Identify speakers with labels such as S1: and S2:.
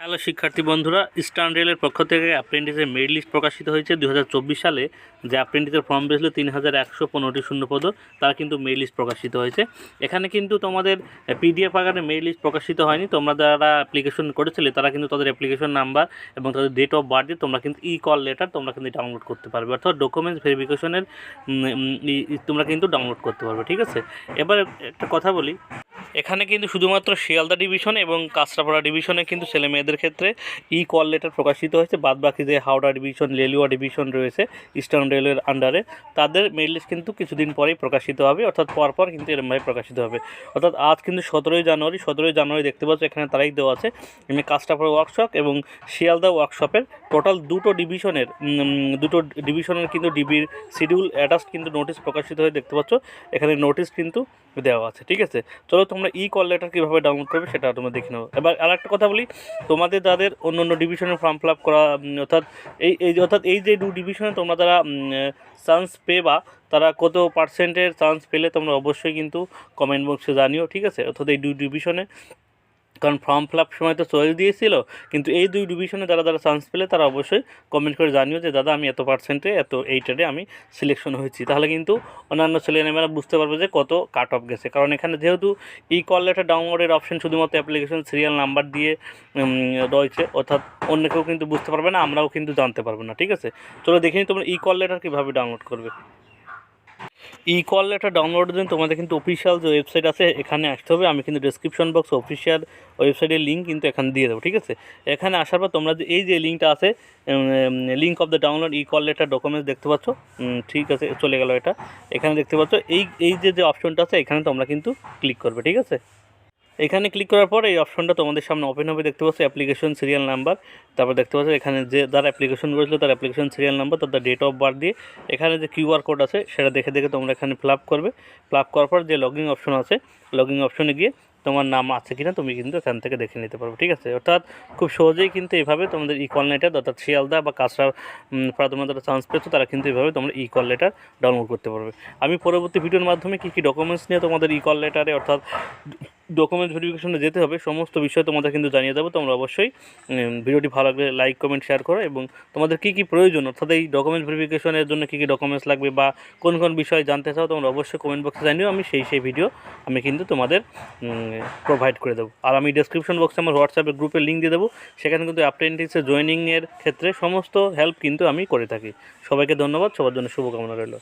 S1: Hello শিক্ষার্থী বন্ধুরা, eastern রেলের পক্ষ থেকে অ্যাপ্রেন্টিসের মেরিট লিস্ট প্রকাশিত হয়েছে। 2024 সালে যে অ্যাপ্রেন্টিসের ফর্ম বেসল 3115টি শূন্যপদ, তার কিন্তু মেরিট লিস্ট প্রকাশিত হয়েছে। এখানে কিন্তু তোমাদের পিডিএফ আকারে মেরিট লিস্ট প্রকাশিত হয়নি। তোমরা যারা অ্যাপ্লিকেশন করেছিলে তারা কিন্তু তাদের অ্যাপ্লিকেশন নাম্বার এবং তাদের ডেট অফ বার্থ দিয়ে তোমরা কিন্তু কল লেটার তোমরা কিন্তু ডাউনলোড করতে পারবে, অর্থাৎ ডকুমেন্টস ভেরিফিকেশনের তোমরা কিন্তু ডাউনলোড করতে পারবে। ঠিক আছে, এবার একটা কথা বলি, এখানে কিন্তু শুধুমাত্র শিয়ালদা ডিভিশন এবং কাঁচরাপাড়া ডিভিশনে কিন্তু ছেলে মেয়েদের ক্ষেত্রে কল লেটার প্রকাশিত হয়েছে। বাদবাকি যে হাওড়া ডিভিশন, লেলুয়া ডিভিশন রয়েছে ইস্টার্ন রেলের আন্ডারে, তাদের মেরিট লিস্ট কিন্তু কিছুদিন পরেই প্রকাশিত হবে, অর্থাৎ পরপর কিন্তু এরমভাবে প্রকাশিত হবে। অর্থাৎ আজ কিন্তু 17ই জানুয়ারি দেখতে পাচ্ছ এখানে তারিখ দেওয়া আছে। এমনি কাঁচরাপাড়া ওয়ার্কশপ এবং শিয়ালদা ওয়ার্কশপের টোটাল দুটো ডিভিশনের কিন্তু ডিবির শিডিউল অ্যাটাচড কিন্তু নোটিশ প্রকাশিত হয়ে দেখতে পাচ্ছ, এখানে নোটিশ কিন্তু দেওয়া আছে। ঠিক আছে, চলো তোমরা কল লেটার কীভাবে ডাউনলোড করবে সেটা তোমরা দেখে নেবো। এবার আর একটা কথা বলি, তোমাদের যাদের অন্য অন্য ডিভিশনের ফর্ম ফিল আপ করা, অর্থাৎ এই যে দু ডিভিশনে তোমরা যারা চান্স পেবা, তারা কত পার্সেন্টের চান্স পেলে তোমরা অবশ্যই কিন্তু কমেন্ট বক্সে জানিও। ঠিক আছে, অর্থাৎ এই দুই ডিভিশনে, কারণ ফর্ম ফিল আপ সময় তো চয়েস দিয়েছিল, কিন্তু এই দুই ডিভিশনে যারা চান্স পেলে তারা অবশ্যই কমেন্ট করে জানিও যে দাদা আমি এত পার্সেন্টে এইটারে আমি সিলেকশন হয়েছি। তাহলে কিন্তু অন্যান্য ছেলেমেয়েরা বুঝতে পারবে যে কত কাট অফ গেছে। কারণ এখানে যেহেতু কল লেটার ডাউনলোডের অপশন শুধুমাত্র অ্যাপ্লিকেশন সিরিয়াল নাম্বার দিয়ে রয়েছে, অর্থাৎ অন্য কেউ কিন্তু বুঝতে পারবে না, আমরাও কিন্তু জানতে পারবো না। ঠিক আছে, চলো দেখে নিই তোমরা কল লেটার কীভাবে ডাউনলোড করবে। কল লেটার ডাউনলোডের জন্য তোমাদের কিন্তু অফিসিয়াল যে ওয়েবসাইট আছে এখানে আসতে হবে। আমি কিন্তু ডেসক্রিপশন বক্সে অফিসিয়াল ওয়েবসাইটের লিঙ্ক কিন্তু এখানে দিয়ে দেবো। ঠিক আছে, এখানে আসার পর তোমরা যে এই যে লিঙ্কটা আছে, link of the download call letter documents দেখতে পাচ্ছ। ঠিক আছে, চলে গেল এটা। এখানে দেখতে পাচ্ছ এই যে অপশনটা আছে, এখানে তোমরা কিন্তু ক্লিক করবে। ঠিক আছে, এখানে ক্লিক করার পর এই অপশনটা তোমাদের সামনে ওপেন হবে। দেখতে পাচ্ছ অ্যাপ্লিকেশন সিরিয়াল নাম্বার, তারপর দেখতে পাচ্ছ এখানে যে যারা অ্যাপ্লিকেশন করেছিল তার অ্যাপ্লিকেশন সিরিয়াল নাম্বার, তাদের ডেট অফ বার্থ দিয়ে এখানে যে কিউআর কোড আছে সেটা দেখে তোমরা এখানে ফিল আপ করবে। ফিল আপ করার পর যে লগইন অপশন আছে, লগইন অপশনে গিয়ে তোমার নাম আছে কিনা তুমি কিন্তু এখান থেকে দেখে নিতে পারবে। ঠিক আছে, অর্থাৎ খুব সহজেই কিন্তু এইভাবে তোমাদের কল লেটার, অর্থাৎ শিয়ালদা বা কাঁচরাপাড়া তোমরা যারা চান্স পেয়েছো তারা কিন্তু এইভাবে তোমরা কল লেটার ডাউনলোড করতে পারবে। আমি পরবর্তী ভিডিওর মাধ্যমে কী কী ডকুমেন্টস নিয়ে তোমাদের কল লেটারে, অর্থাৎ ডকুমেন্ট ভেরিফিকেশনে যেতে হবে, সমস্ত বিষয় তোমাদের কিন্তু জানিয়ে দেবো। তোমরা অবশ্যই ভিডিওটি ভালো লাগলে লাইক কমেন্ট শেয়ার করো, এবং তোমাদের কী কী প্রয়োজন, অর্থাৎ এই ডকুমেন্ট ভেরিফিকেশনের জন্য কী কী ডকুমেন্টস লাগবে বা কোন কোন বিষয়ে জানতে চাও তোমরা অবশ্যই কমেন্ট বক্সে জানিও। আমি সেই ভিডিও আমি কিন্তু তোমাদের প্রোভাইড করে দেবো। আর আমি ডেসক্রিপশন বক্সে আমার হোয়াটসঅ্যাপের গ্রুপের লিঙ্ক দিয়ে দেবো, সেখানে কিন্তু অ্যাপ্রেন্টিসে জয়েনিংয়ের ক্ষেত্রে সমস্ত হেল্প কিন্তু আমি করে থাকি। সবাইকে ধন্যবাদ, সবার জন্য শুভকামনা রইল।